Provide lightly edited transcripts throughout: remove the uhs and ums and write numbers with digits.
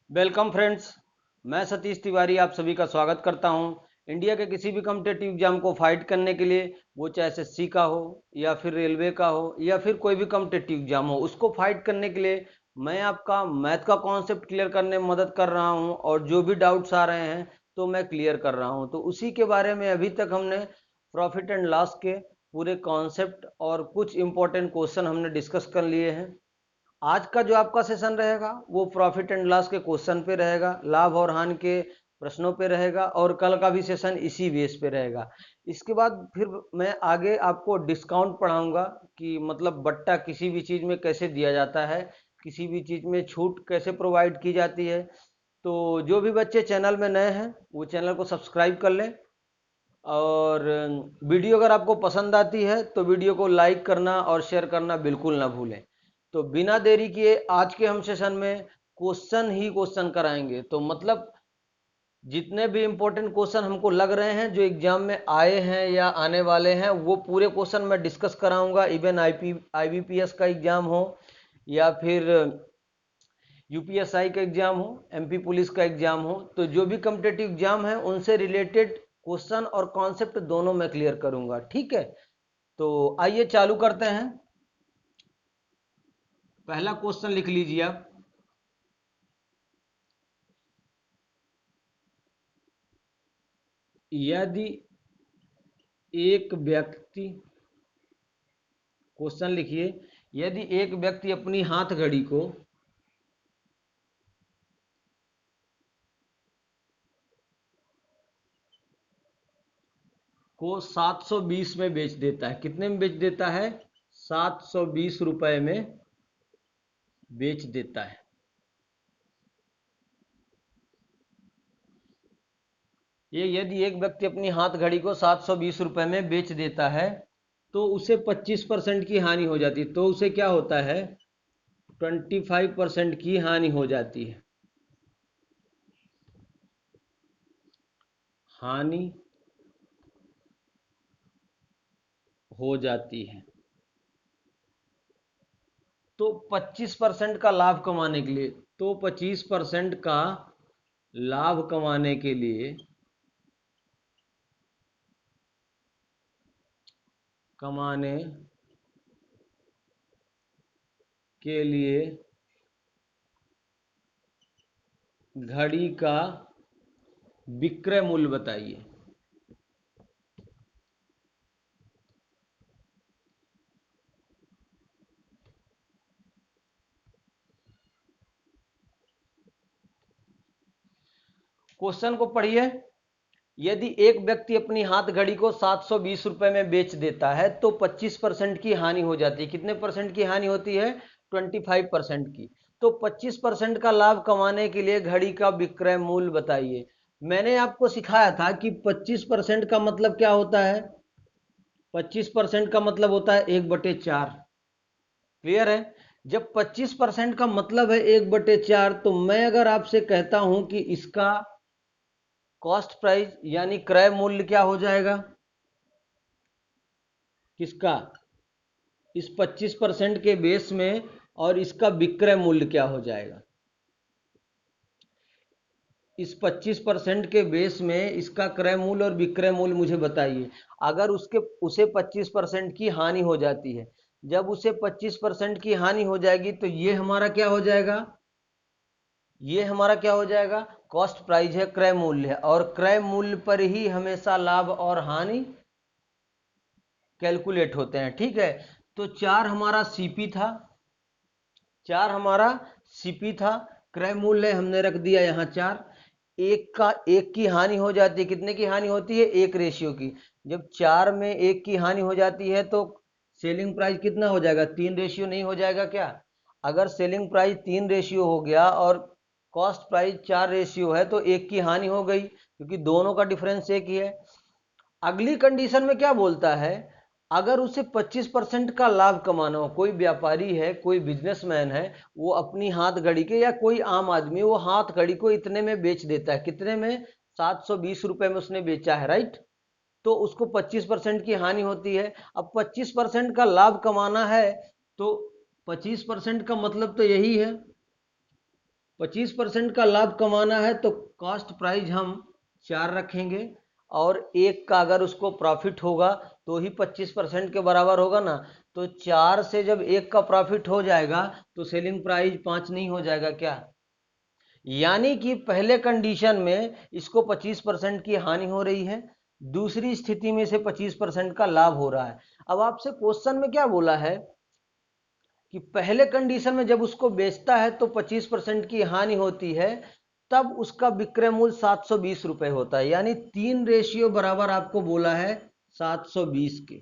Welcome friends. मैं सतीश तिवारी आप सभी का स्वागत करता हूं। इंडिया के किसी भी कॉम्पिटेटिव एग्जाम को फाइट करने के लिए, वो चाहे एसएससी का हो या फिर रेलवे का हो या फिर कोई भी कॉम्पिटेटिव एग्जाम हो, उसको फाइट करने के लिए मैं आपका मैथ का कॉन्सेप्ट क्लियर करने में मदद कर रहा हूं। और जो भी डाउट्स आ रहे हैं तो मैं क्लियर कर रहा हूं। तो उसी के बारे में अभी तक हमने प्रॉफिट एंड लॉस के पूरे कॉन्सेप्ट और कुछ इंपॉर्टेंट क्वेश्चन हमने डिस्कस कर लिए हैं। आज का जो आपका सेशन रहेगा वो प्रॉफिट एंड लॉस के क्वेश्चन पे रहेगा, लाभ और हानि के प्रश्नों पे रहेगा, और कल का भी सेशन इसी बेस पे रहेगा। इसके बाद फिर मैं आगे आपको डिस्काउंट पढ़ाऊंगा कि मतलब बट्टा किसी भी चीज़ में कैसे दिया जाता है, किसी भी चीज़ में छूट कैसे प्रोवाइड की जाती है। तो जो भी बच्चे चैनल में नए हैं वो चैनल को सब्सक्राइब कर लें, और वीडियो अगर आपको पसंद आती है तो वीडियो को लाइक करना और शेयर करना बिल्कुल ना भूलें। तो बिना देरी किए आज के हम सेशन में क्वेश्चन ही क्वेश्चन कराएंगे। तो मतलब जितने भी इंपॉर्टेंट क्वेश्चन हमको लग रहे हैं जो एग्जाम में आए हैं या आने वाले हैं, वो पूरे क्वेश्चन मैं डिस्कस कराऊंगा। इवन आईबीपीएस का एग्जाम हो या फिर यूपीएसआई का एग्जाम हो, एमपी पुलिस का एग्जाम हो, तो जो भी कॉम्पिटेटिव एग्जाम है उनसे रिलेटेड क्वेश्चन और कॉन्सेप्ट दोनों मैं क्लियर करूंगा। ठीक है, तो आइए चालू करते हैं। पहला क्वेश्चन लिख लीजिए आप। यदि एक व्यक्ति, क्वेश्चन लिखिए, यदि एक व्यक्ति अपनी हाथ घड़ी को 720 में बेच देता है, कितने में बेच देता है? 720 रुपए में बेच देता है। ये यदि एक व्यक्ति अपनी हाथ घड़ी को 720 रुपए में बेच देता है तो उसे 25% की हानि हो जाती है। तो उसे क्या होता है? 25% की हानि हो जाती है। हानि हो जाती है। तो 25% का लाभ कमाने के लिए, तो 25% का लाभ कमाने के लिए, कमाने के लिए घड़ी का विक्रय मूल्य बताइए। क्वेश्चन को पढ़िए। यदि एक व्यक्ति अपनी हाथ घड़ी को 720 रुपए में बेच देता है तो 25% की हानि हो जाती है। कितने परसेंट की हानि होती है? 25% की। तो 25% का लाभ कमाने के लिए घड़ी का विक्रय मूल्य बताइए। मैंने आपको सिखाया था कि 25% का मतलब क्या होता है? 25% का मतलब होता है 1/4। क्लियर है? जब 25% का मतलब है 1/4, तो मैं अगर आपसे कहता हूं कि इसका कॉस्ट प्राइस यानी क्रय मूल्य क्या हो जाएगा? किसका? इस 25% के बेस में, और इसका विक्रय मूल्य क्या हो जाएगा? इस 25% के बेस में इसका क्रय मूल्य और विक्रय मूल्य मुझे बताइए। अगर उसे 25% की हानि हो जाती है, जब उसे 25% की हानि हो जाएगी तो ये हमारा क्या हो जाएगा? ये हमारा क्या हो जाएगा? कॉस्ट प्राइस है, क्रय मूल्य है, और क्रय मूल्य पर ही हमेशा लाभ और हानि कैलकुलेट होते हैं। ठीक है, तो 4 हमारा सीपी था, 4 हमारा सीपी था। क्रय मूल्य हमने रख दिया यहाँ 4। एक की हानि हो जाती है, कितने की हानि होती है? 1 रेशियो की। जब 4 में 1 की हानि हो जाती है तो सेलिंग प्राइस कितना हो जाएगा? 3 रेशियो नहीं हो जाएगा क्या? अगर सेलिंग प्राइस 3 रेशियो हो गया और कॉस्ट प्राइस 4 रेशियो है तो 1 की हानि हो गई, क्योंकि दोनों का डिफरेंस एक ही है। अगली कंडीशन में क्या बोलता है? अगर उसे 25% का लाभ कमाना हो, कोई व्यापारी है, कोई बिजनेसमैन है, वो अपनी हाथ घड़ी के, या कोई आम आदमी, वो हाथ घड़ी को इतने में बेच देता है। कितने में? 720 रुपए में उसने बेचा है, राइट? तो उसको 25% की हानि होती है। अब 25% का लाभ कमाना है तो 25% का मतलब तो यही है 25% का लाभ कमाना है तो कॉस्ट प्राइस हम 4 रखेंगे, और 1 का अगर उसको प्रॉफिट होगा तो ही 25% के बराबर होगा ना। तो 4 से जब 1 का प्रॉफिट हो जाएगा तो सेलिंग प्राइस 5 नहीं हो जाएगा क्या? यानी कि पहले कंडीशन में इसको 25% की हानि हो रही है, दूसरी स्थिति में से 25% का लाभ हो रहा है। अब आपसे क्वेश्चन में क्या बोला है कि पहले कंडीशन में जब उसको बेचता है तो 25% की हानि होती है, तब उसका विक्रय मूल्य 720 रुपए होता है। यानी 3 रेशियो बराबर आपको बोला है 720 के,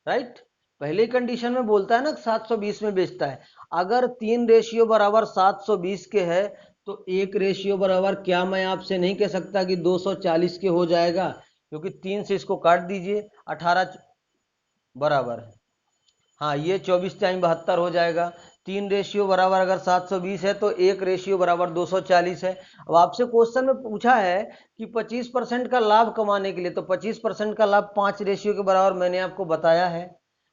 राइट। पहले कंडीशन में बोलता है ना 720 में बेचता है। अगर 3 रेशियो बराबर 720 के है तो 1 रेशियो बराबर क्या मैं आपसे नहीं कह सकता कि 240 के हो जाएगा, क्योंकि 3 से इसको काट दीजिए, 18 बराबर है, हाँ ये 24 टाइम 72 हो जाएगा। 3 रेशियो बराबर अगर 720 है तो 1 रेशियो बराबर 240 है। अब आपसे क्वेश्चन में पूछा है कि 25% का लाभ कमाने के लिए, तो 25% का लाभ 5 रेशियो के बराबर मैंने आपको बताया है।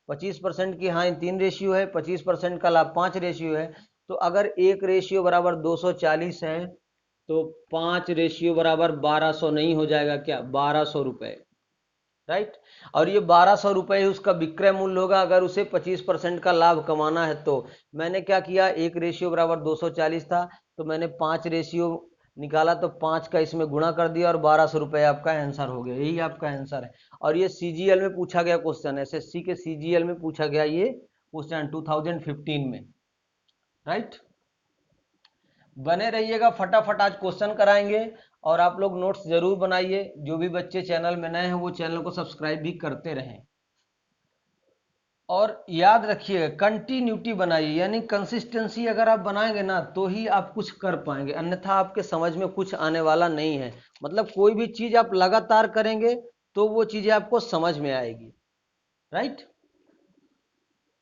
25% की हाँ 3 रेशियो है, 25% का लाभ 5 रेशियो है। तो अगर 1 रेशियो बराबर 240 है तो 5 रेशियो बराबर 1200 नहीं हो जाएगा क्या? 1200 रुपए, राइट। और ये 1200 रुपये ही उसका विक्रय मूल्य होगा अगर उसे 25% का लाभ कमाना है। तो मैंने क्या किया, 1 रेशियो बराबर 240 था तो मैंने 5 रेशियो निकाला, तो 5 का इसमें गुणा कर दिया और 1200 रुपये आपका आंसर हो गया। यही आपका आंसर है। और ये सीजीएल में पूछा गया क्वेश्चन, एसएससी के सीजीएल में पूछा गया ये क्वेश्चन 2015 में, राइट। बने रहिएगा, फटाफट आज क्वेश्चन कराएंगे। और आप लोग नोट्स जरूर बनाइए। जो भी बच्चे चैनल में नए हैं वो चैनल को सब्सक्राइब भी करते रहें। और याद रखिएगा कंटिन्यूटी बनाइए, यानी कंसिस्टेंसी अगर आप बनाएंगे ना तो ही आप कुछ कर पाएंगे, अन्यथा आपके समझ में कुछ आने वाला नहीं है। मतलब कोई भी चीज आप लगातार करेंगे तो वो चीजें आपको समझ में आएगी, राइट।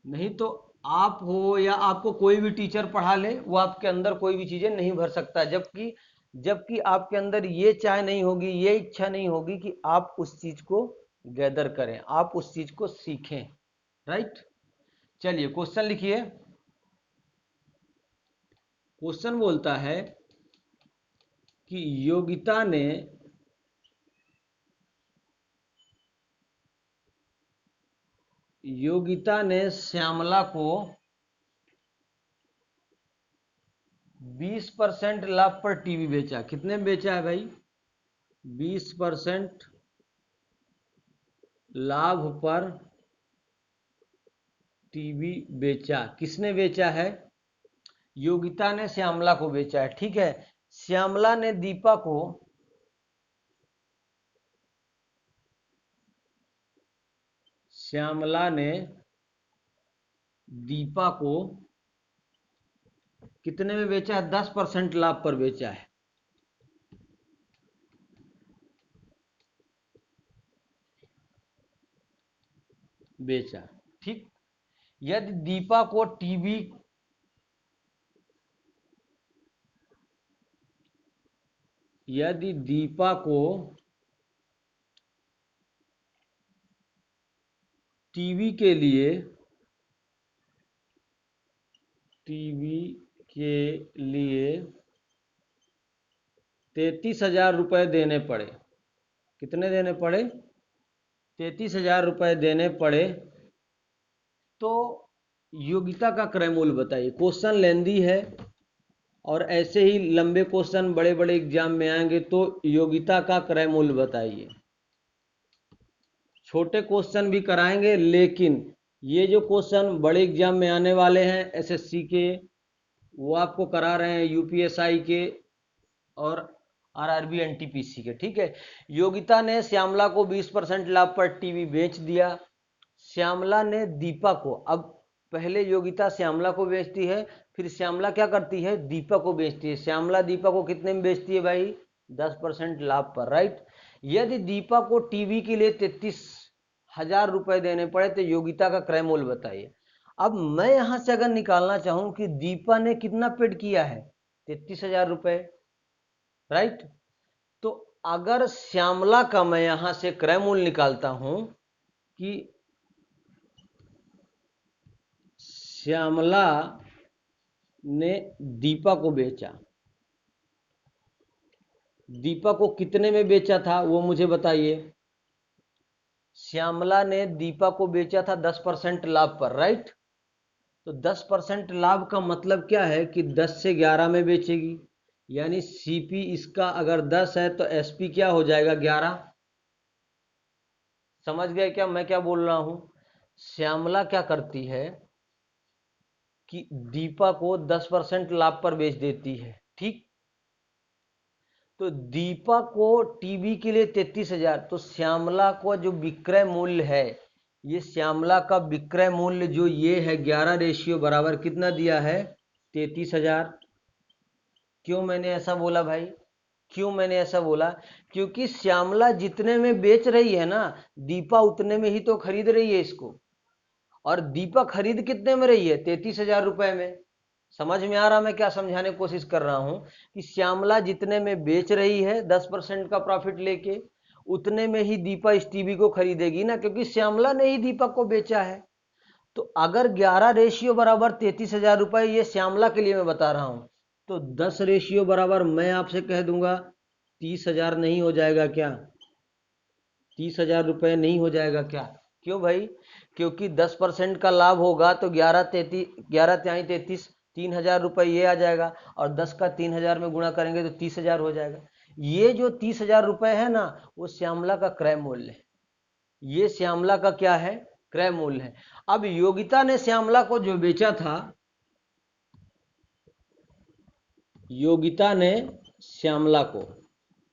नहीं तो आप हो या आपको कोई भी टीचर पढ़ा ले, वो आपके अंदर कोई भी चीजें नहीं भर सकता, जबकि जबकि आपके अंदर ये चाह नहीं होगी, ये इच्छा नहीं होगी कि आप उस चीज को गैदर करें, आप उस चीज को सीखें, राइट। चलिए क्वेश्चन लिखिए। क्वेश्चन बोलता है कि योगिता ने श्यामला को 20% लाभ पर टीवी बेचा। कितने में बेचा है भाई? 20% लाभ पर टीवी बेचा। किसने बेचा है? योगिता ने श्यामला को बेचा है, ठीक है। श्यामला ने दीपा को श्यामला ने दीपा को कितने में बेचा है? 10% लाभ पर बेचा है। बेचा, ठीक। यदि दीपा को टीवी यदि दीपा को टीवी के लिए 33,000 रुपए देने पड़े। कितने देने पड़े? 33,000 रुपए देने पड़े तो योगिता का क्रय मूल्य बताइए। क्वेश्चन लेंदी है और ऐसे ही लंबे क्वेश्चन बड़े बड़े एग्जाम में आएंगे, तो योगिता का क्रय मूल्य बताइए। छोटे क्वेश्चन भी कराएंगे, लेकिन ये जो क्वेश्चन बड़े एग्जाम में आने वाले हैं एसएससी के, वो आपको करा रहे हैं यूपीएसआई के और आरआरबी एनटीपीसी के, ठीक है। योगिता ने श्यामला को 20% लाभ पर टीवी बेच दिया। श्यामला ने दीपा को, अब पहले योगिता श्यामला को बेचती है, फिर श्यामला क्या करती है? दीपा को बेचती है। श्यामला दीपा को कितने में बेचती है भाई? 10% लाभ पर, राइट। यदि दीपा को टीवी के लिए 33,000 रुपए देने पड़े तो योगिता का क्रय मूल्य बताइए। अब मैं यहां से अगर निकालना चाहूं कि दीपा ने कितना पेड किया है? 33,000 रुपए, राइट। तो अगर श्यामला का मैं यहां से क्रय मूल्य निकालता हूं कि श्यामला ने दीपा को बेचा, दीपा को कितने में बेचा था वो मुझे बताइए। श्यामला ने दीपा को बेचा था 10% लाभ पर, राइट। तो 10% लाभ का मतलब क्या है कि 10 से 11 में बेचेगी, यानी सीपी इसका अगर 10 है तो एसपी क्या हो जाएगा 11। समझ गए क्या मैं क्या बोल रहा हूं। श्यामला क्या करती है कि दीपा को 10% लाभ पर बेच देती है, ठीक। तो दीपा को टीवी के लिए 33,000, तो श्यामला को जो विक्रय मूल्य है, ये श्यामला का विक्रय मूल्य जो ये है 11 रेशियो बराबर कितना दिया है 33,000। क्यों मैंने ऐसा बोला भाई, क्यों मैंने ऐसा बोला, क्योंकि श्यामला जितने में बेच रही है ना, दीपा उतने में ही तो खरीद रही है इसको। और दीपा खरीद कितने में रही है 33,000 रुपए में। समझ में आ रहा मैं क्या समझाने की कोशिश कर रहा हूं कि श्यामला जितने में बेच रही है 10% का प्रॉफिट लेके, उतने में ही दीपा इस टीवी को खरीदेगी ना, क्योंकि श्यामला ने ही दीपक को बेचा है। तो अगर 11 रेशियो बराबर 33,000 रुपए, ये श्यामला के लिए मैं बता रहा हूं, तो 10 रेशियो बराबर मैं आपसे कह दूंगा 30,000 नहीं हो जाएगा क्या, 30,000 रुपये नहीं हो जाएगा क्या। क्यों भाई, क्योंकि 10% का लाभ होगा तो 11 त्याई 33, 3,000 रुपये ये आ जाएगा, और 10 का 3,000 में गुणा करेंगे तो 30,000 हो जाएगा। ये जो 30,000 रुपये है ना, वो श्यामला का क्रय मूल्य है, ये श्यामला का क्या है, क्रय मूल्य है। अब योगिता ने श्यामला को जो बेचा था, योगिता ने श्यामला को,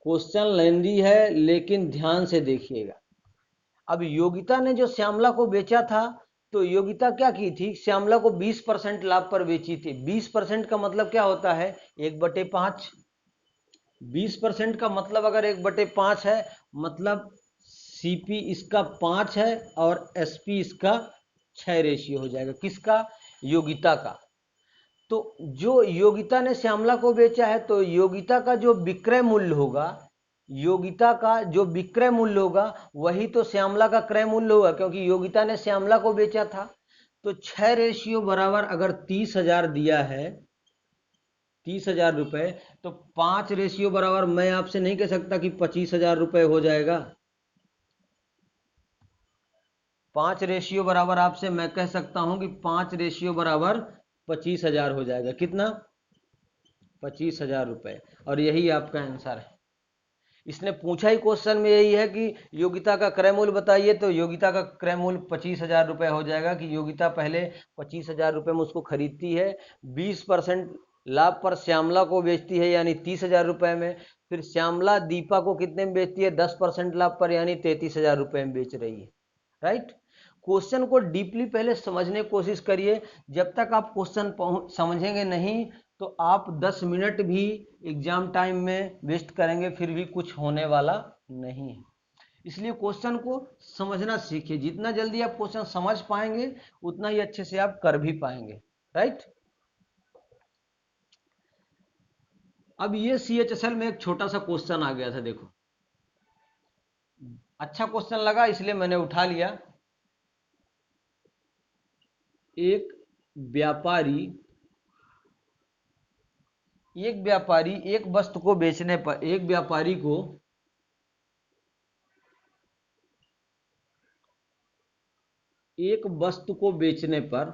क्वेश्चन लेंदी है लेकिन ध्यान से देखिएगा। अब योगिता ने जो श्यामला को बेचा था, तो योगिता क्या की थी, श्यामला को 20% लाभ पर बेची थी। 20% का मतलब क्या होता है 1/5। 20% का मतलब अगर 1/5 है, मतलब सीपी इसका 5 है और एसपी इसका 6 रेशियो हो जाएगा, किसका, योगिता का। तो जो योगिता ने श्यामला को बेचा है, तो योगिता का जो विक्रय मूल्य होगा, योगिता का जो विक्रय मूल्य होगा वही तो श्यामला का क्रय मूल्य होगा, क्योंकि योगिता ने श्यामला को बेचा था। तो 6 रेशियो बराबर अगर 30,000 दिया है, 30,000 रुपए, तो 5 रेशियो बराबर मैं आपसे नहीं कह सकता कि 25,000 रुपए हो जाएगा। 5 रेशियो बराबर आपसे मैं कह सकता हूं कि 5 रेशियो बराबर 25,000 हो जाएगा, कितना, 25,000 रुपए। और यही आपका आंसर है। इसने पूछा ही क्वेश्चन में यही है कि योगिता का क्रय मूल्य बताइए, तो योगिता का क्रय मूल्य 25,000 रुपये हो जाएगा कि योगिता पहले 25,000 रुपये में उसको खरीदती है, 20% लाभ पर श्यामला को बेचती है यानी 30,000 रुपये में, फिर श्यामला दीपा को कितने में बेचती है 10% लाभ पर यानी 33,000 रुपये में बेच रही है, राइट। क्वेश्चन को डीपली पहले समझने की कोशिश करिए। जब तक आप क्वेश्चन समझेंगे नहीं, तो आप 10 मिनट भी एग्जाम टाइम में वेस्ट करेंगे, फिर भी कुछ होने वाला नहीं है। इसलिए क्वेश्चन को समझना सीखिए, जितना जल्दी आप क्वेश्चन समझ पाएंगे उतना ही अच्छे से आप कर भी पाएंगे, राइट। अब ये सीएचएसएल में एक छोटा सा क्वेश्चन आ गया था, देखो अच्छा क्वेश्चन लगा इसलिए मैंने उठा लिया। एक व्यापारी एक वस्तु को बेचने पर, एक व्यापारी को एक वस्तु को बेचने पर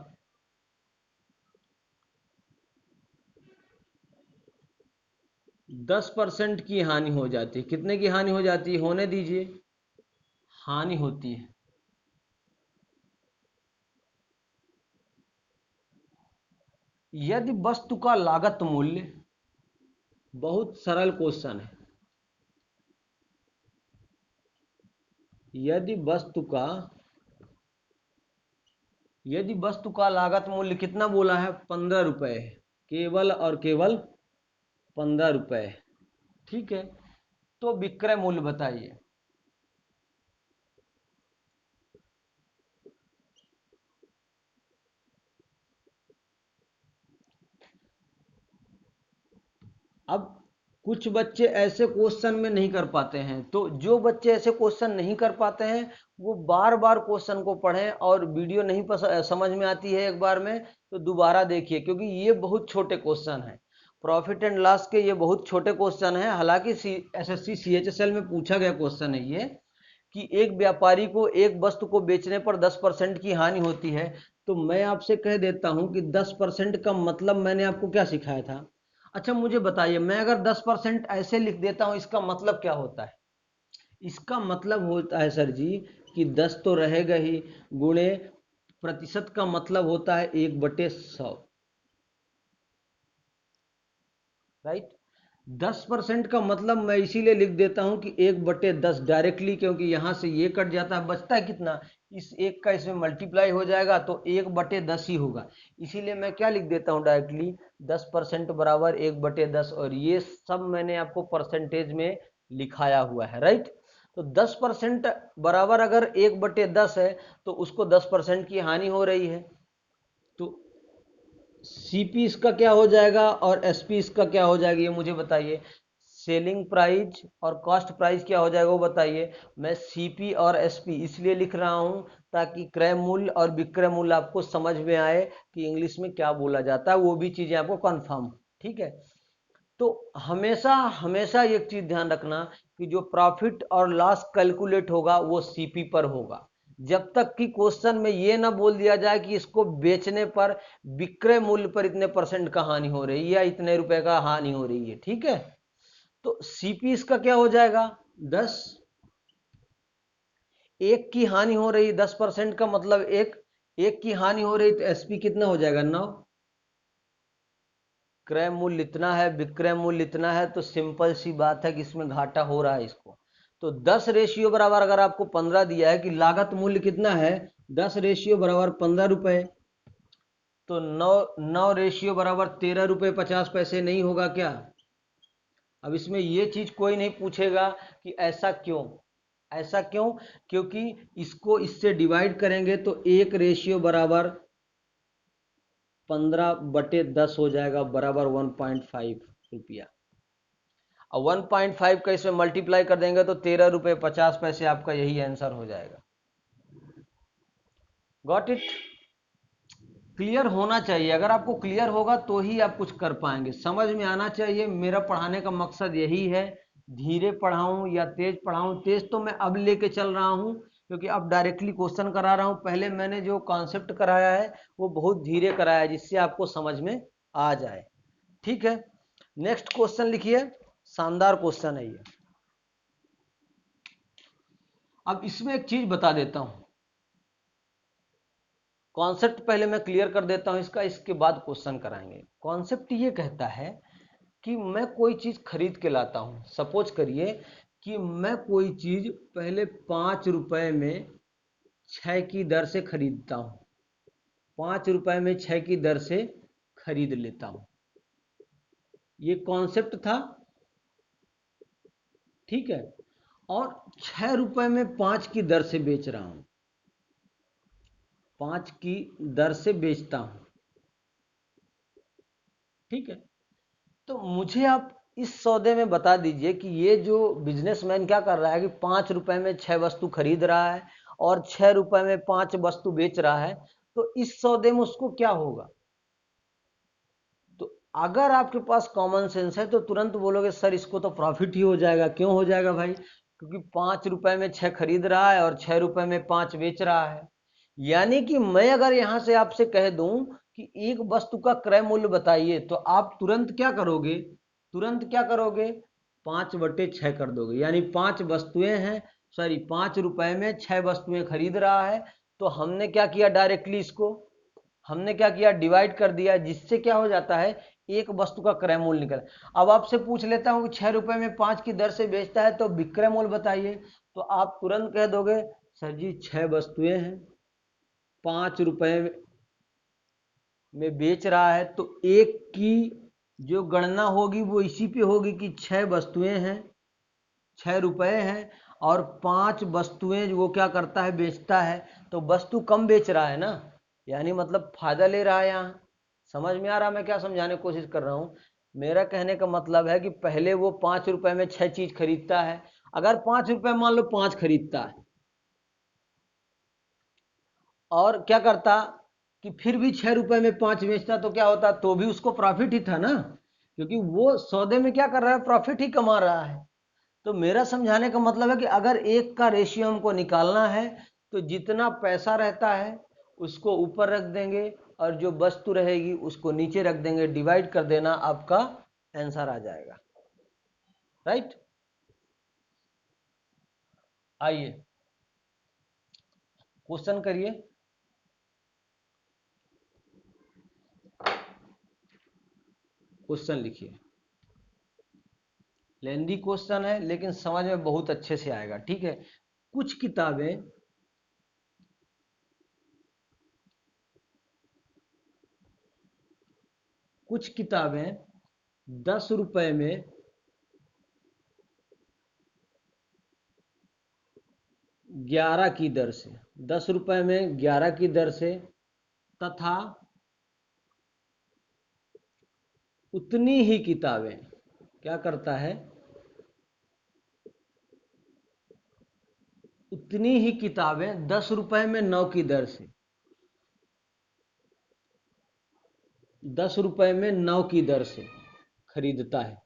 10% की हानि हो जाती है। कितने की हानि हो जाती है, होने दीजिए, हानि होती है। यदि वस्तु का लागत मूल्य, बहुत सरल क्वेश्चन है, यदि वस्तु का लागत मूल्य कितना बोला है 15 रुपए है, केवल और केवल 15 रुपए है, ठीक है। तो विक्रय मूल्य बताइए। अब कुछ बच्चे ऐसे क्वेश्चन में नहीं कर पाते हैं, तो जो बच्चे ऐसे क्वेश्चन नहीं कर पाते हैं वो बार बार क्वेश्चन को पढ़ें, और वीडियो नहीं समझ में आती है एक बार में तो दोबारा देखिए, क्योंकि ये बहुत छोटे क्वेश्चन हैं। प्रॉफिट एंड लॉस के ये बहुत छोटे क्वेश्चन हैं। हालांकि एसएससी सीएचएसएल में पूछा गया क्वेश्चन है ये, कि एक व्यापारी को एक वस्तु को बेचने पर 10% की हानि होती है, तो मैं आपसे कह देता हूं कि 10% का मतलब मैंने आपको क्या सिखाया था। अच्छा मुझे बताइए, मैं अगर 10% ऐसे लिख देता हूं, इसका मतलब क्या होता है? इसका मतलब होता है सर जी कि 10 तो रहेगा ही, गुणे प्रतिशत का मतलब होता है 1/100, राइट। 10% का मतलब मैं इसीलिए लिख देता हूं कि 1/10 डायरेक्टली, क्योंकि यहां से ये कट जाता है, बचता है कितना, इस एक का इसमें मल्टीप्लाई हो जाएगा तो 1/10 ही होगा। इसीलिए मैं क्या लिख देता हूं डायरेक्टली, 10% बराबर 1/10, और ये सब मैंने आपको परसेंटेज में लिखाया हुआ है, राइट। तो 10% बराबर अगर 1/10 है तो उसको 10% की हानि हो रही है, तो सीपी इसका क्या हो जाएगा और एसपी इसका क्या हो जाएगा, ये मुझे बताइए। सेलिंग प्राइस और कॉस्ट प्राइस क्या हो जाएगा वो बताइए। मैं सीपी और एसपी इसलिए लिख रहा हूं ताकि क्रय मूल्य और विक्रय मूल्य आपको समझ में आए कि इंग्लिश में क्या बोला जाता है, वो भी चीजें आपको कंफर्म, ठीक है। तो हमेशा हमेशा एक चीज ध्यान रखना कि जो प्रॉफिट और लॉस कैलकुलेट होगा वो सीपी पर होगा। जब तक कि क्वेश्चन में ये ना बोल दिया जाए कि इसको बेचने पर विक्रय मूल्य पर इतने परसेंट का हानि हो रही है या इतने रुपए का हानि हो रही है, ठीक है। तो सीपी इसका क्या हो जाएगा, 10। एक की हानि हो रही, 10% का मतलब एक की हानि हो रही, तो एसपी कितना हो जाएगा, 9। क्रय मूल्य इतना है, विक्रय मूल्य इतना है, तो सिंपल सी बात है कि इसमें घाटा हो रहा है इसको। तो 10 रेशियो बराबर अगर आपको 15 दिया है कि लागत मूल्य कितना है, 10 रेशियो बराबर 15 रुपए, तो 9 रेशियो बराबर 13 रुपए 50 पैसे नहीं होगा क्या? अब इसमें ये चीज कोई नहीं पूछेगा कि ऐसा क्यों, ऐसा क्यों, क्योंकि इसको इससे डिवाइड करेंगे तो 1 रेशियो बराबर 15/10 हो जाएगा, बराबर 1.5 रुपया। और 1.5 का इसमें मल्टीप्लाई कर देंगे तो 13 रुपये 50 पैसे, आपका यही आंसर हो जाएगा। Got it? क्लियर होना चाहिए, अगर आपको क्लियर होगा तो ही आप कुछ कर पाएंगे, समझ में आना चाहिए। मेरा पढ़ाने का मकसद यही है, धीरे पढ़ाऊं या तेज पढ़ाऊं। तेज तो मैं अब लेके चल रहा हूं क्योंकि अब डायरेक्टली क्वेश्चन करा रहा हूं। पहले मैंने जो कॉन्सेप्ट कराया है वो बहुत धीरे कराया है, जिससे आपको समझ में आ जाए, ठीक है। नेक्स्ट क्वेश्चन लिखिए, शानदार क्वेश्चन है ये। अब इसमें एक चीज बता देता हूं, कॉन्सेप्ट पहले मैं क्लियर कर देता हूं इसका, इसके बाद क्वेश्चन कराएंगे। कॉन्सेप्ट ये कहता है कि मैं कोई चीज खरीद के लाता हूं, सपोज करिए कि मैं कोई चीज पहले 5 रुपए में 6 की दर से खरीदता हूं, 5 रुपए में 6 की दर से खरीद लेता हूं, ये कॉन्सेप्ट था, ठीक है। और 6 रुपए में 5 की दर से बेच रहा हूं, 5 की दर से बेचता हूं, ठीक है। तो मुझे आप इस सौदे में बता दीजिए कि ये जो बिजनेसमैन क्या कर रहा है कि 5 रुपए में 6 वस्तु खरीद रहा है और 6 रुपए में 5 वस्तु बेच रहा है, तो इस सौदे में उसको क्या होगा? तो अगर आपके पास कॉमन सेंस है तो तुरंत बोलोगे सर इसको तो प्रॉफिट ही हो जाएगा। क्यों हो जाएगा भाई? क्योंकि 5 रुपए में 6 खरीद रहा है और 6 रुपए में 5 बेच रहा है। यानी कि मैं अगर यहां से आपसे कह दूं कि एक वस्तु का क्रय मूल्य बताइए, तो आप तुरंत क्या करोगे, तुरंत क्या करोगे, 5/6 कर दोगे। यानी 5 वस्तुएं हैं, सॉरी 5 रुपए में 6 वस्तुएं खरीद रहा है, तो हमने क्या किया, डायरेक्टली इसको हमने क्या किया, डिवाइड कर दिया, जिससे क्या हो जाता है, एक वस्तु का क्रय मूल्य निकल। अब आपसे पूछ लेता हूं कि 6 रुपए में 5 की दर से बेचता है तो विक्रय मूल्य बताइए, तो आप तुरंत कह दोगे सर जी 6 वस्तुएं हैं, 5 रुपए में बेच रहा है, तो एक की जो गणना होगी वो इसी पे होगी कि 6 वस्तुएं हैं, 6 रुपए हैं, और 5 वस्तुएं वो क्या करता है, बेचता है, तो वस्तु कम बेच रहा है ना, यानी मतलब फायदा ले रहा है। यहाँ समझ में आ रहा है मैं क्या समझाने की कोशिश कर रहा हूं? मेरा कहने का मतलब है कि पहले वो 5 रुपए में 6 चीज खरीदता है। अगर 5 रुपए मान लो 5 खरीदता है और क्या करता कि फिर भी 6 रुपए में 5 बेचता, तो क्या होता, तो भी उसको प्रॉफिट ही था ना, क्योंकि वो सौदे में क्या कर रहा है, प्रॉफिट ही कमा रहा है। तो मेरा समझाने का मतलब है कि अगर एक का रेशियो हमको निकालना है तो जितना पैसा रहता है उसको ऊपर रख देंगे और जो वस्तु रहेगी उसको नीचे रख देंगे, डिवाइड कर देना, आपका आंसर आ जाएगा। राइट, आइए क्वेश्चन करिए। क्वेश्चन लिखिए। लेंदी क्वेश्चन है लेकिन समझ में बहुत अच्छे से आएगा, ठीक है। कुछ किताबें कुछ किताबें 10 रुपए में 11 की दर से, 10 रुपए में 11 की दर से तथा उतनी ही किताबें क्या करता है, उतनी ही किताबें 10 रुपए में 9 की दर से, 10 रुपए में 9 की दर से खरीदता है।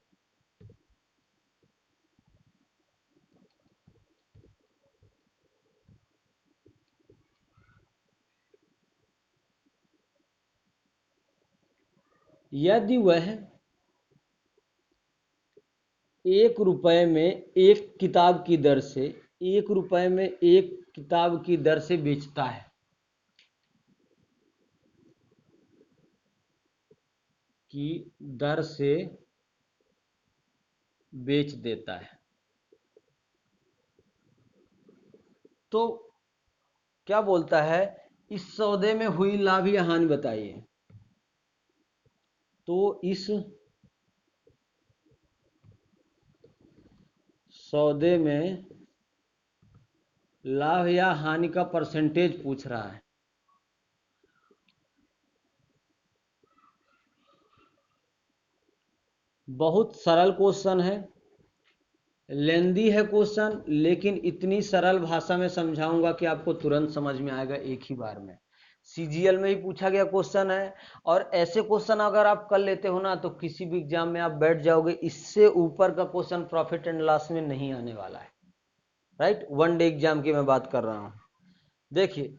यदि वह 1 रुपए में एक किताब की दर से, 1 रुपए में एक किताब की दर से बेचता है, की दर से बेच देता है, तो क्या बोलता है, इस सौदे में हुई लाभ या हानि बताइए। तो इस सौदे में लाभ या हानि का परसेंटेज पूछ रहा है। बहुत सरल क्वेश्चन है, लेंदी है क्वेश्चन, लेकिन इतनी सरल भाषा में समझाऊंगा कि आपको तुरंत समझ में आएगा एक ही बार में। सीजीएल में ही पूछा गया क्वेश्चन है, और ऐसे क्वेश्चन अगर आप कर लेते हो ना तो किसी भी एग्जाम में आप बैठ जाओगे। इससे ऊपर का क्वेश्चन प्रॉफिट एंड लॉस में नहीं आने वाला है। राइट, वन डे एग्जाम की मैं बात कर रहा हूं। देखिए,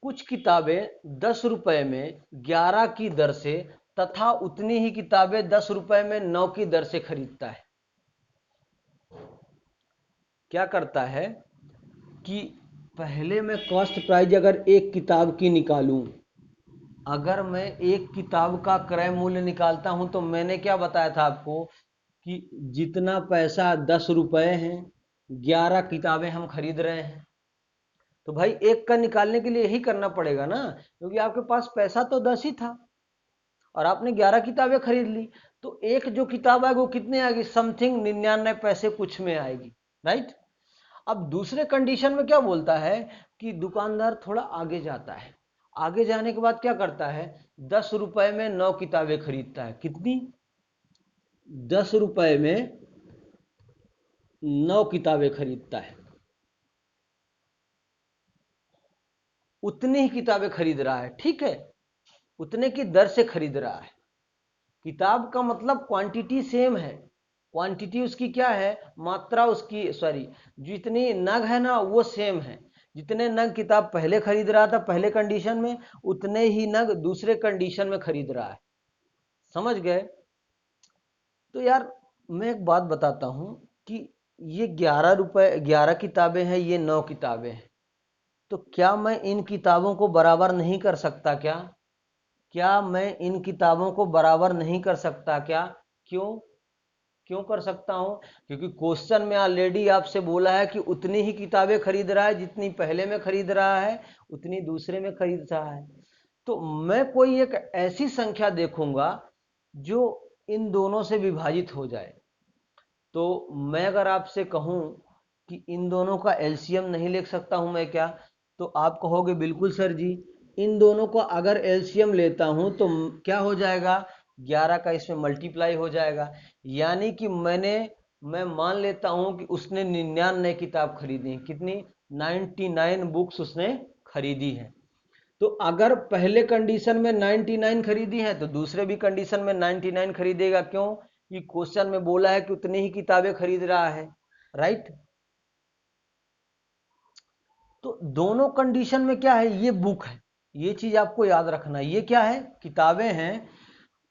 कुछ किताबें 10 रुपए में 11 की दर से तथा उतनी ही किताबें 10 रुपए में 9 की दर से खरीदता है। क्या करता है कि पहले मैं कॉस्ट प्राइस अगर एक किताब की निकालूं, अगर मैं एक किताब का क्रय मूल्य निकालता हूं तो मैंने क्या बताया था आपको कि जितना पैसा 10 रुपए हैं, 11 किताबें हम खरीद रहे हैं। तो भाई एक का निकालने के लिए यही करना पड़ेगा ना, क्योंकि आपके पास पैसा तो 10 ही था और आपने 11 किताबें खरीद ली, तो एक जो किताब आएगी वो कितने आएगी, समथिंग 99 पैसे कुछ में आएगी। राइट, अब दूसरे कंडीशन में क्या बोलता है कि दुकानदार थोड़ा आगे जाता है, आगे जाने के बाद क्या करता है, 10 रुपए में 9 किताबें खरीदता है। कितनी, 10 रुपए में 9 किताबें खरीदता है। उतनी ही किताबें खरीद रहा है, ठीक है, उतने की दर से खरीद रहा है। किताब का मतलब क्वांटिटी सेम है, क्वांटिटी उसकी क्या है, मात्रा उसकी, सॉरी, जितनी नग है ना वो सेम है। जितने नग किताब पहले खरीद रहा था पहले कंडीशन में, उतने ही नग दूसरे कंडीशन में खरीद रहा है। समझ गए। तो यार मैं एक बात बताता हूं कि ये 11 रुपए 11 किताबें हैं, ये 9 किताबें हैं, तो क्या मैं इन किताबों को बराबर नहीं कर सकता क्या, क्या मैं इन किताबों को बराबर नहीं कर सकता क्या? क्यों, क्यों कर सकता हूं, क्योंकि क्वेश्चन में ऑलरेडी आपसे बोला है कि उतनी ही किताबें खरीद रहा है, जितनी पहले में खरीद रहा है उतनी दूसरे में खरीद रहा है। तो मैं कोई एक ऐसी संख्या देखूंगा जो इन दोनों से विभाजित हो जाए। तो मैं अगर आपसे कहूं कि इन दोनों का एलसीएम नहीं ले सकता हूं मैं क्या, तो आप कहोगे बिल्कुल सर जी, इन दोनों को अगर एलसीएम लेता हूं तो क्या हो जाएगा, 11 का इसमें मल्टीप्लाई हो जाएगा। यानी कि मैं मान लेता हूं कि उसने 99 किताब खरीदी है। कितनी? 99 बुक्स उसने खरीदी है। तो अगर पहले कंडीशन में 99 खरीदी है तो दूसरे भी कंडीशन में 99 खरीदेगा। क्यों? कि क्वेश्चन में बोला है कि उतनी ही किताबें खरीद रहा है, राइट। तो दोनों कंडीशन में क्या है, ये बुक है, ये चीज आपको याद रखना है। ये क्या है? किताबें हैं।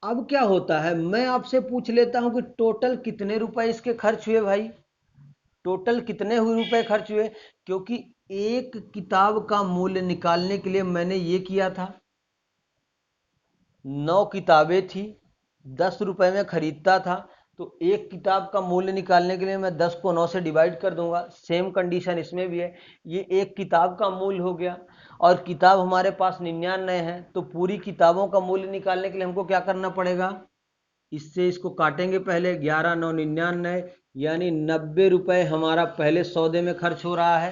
अब क्या होता है, मैं आपसे पूछ लेता हूं कि टोटल कितने रुपए इसके खर्च हुए भाई? टोटल कितने हुए रुपए खर्च हुए? क्योंकि एक किताब का मूल्य निकालने के लिए मैंने ये किया था, 9 किताबें थी, 10 रुपए में खरीदता था, तो एक किताब का मूल्य निकालने के लिए मैं 10 को 9 से डिवाइड कर दूंगा। सेम कंडीशन इसमें भी है। ये एक किताब का मूल्य हो गया और किताब हमारे पास 99 है, तो पूरी किताबों का मूल्य निकालने के लिए हमको क्या करना पड़ेगा? इससे इसको काटेंगे पहले, 11 9 99, यानी 90 रुपए हमारा पहले सौदे में खर्च हो रहा है।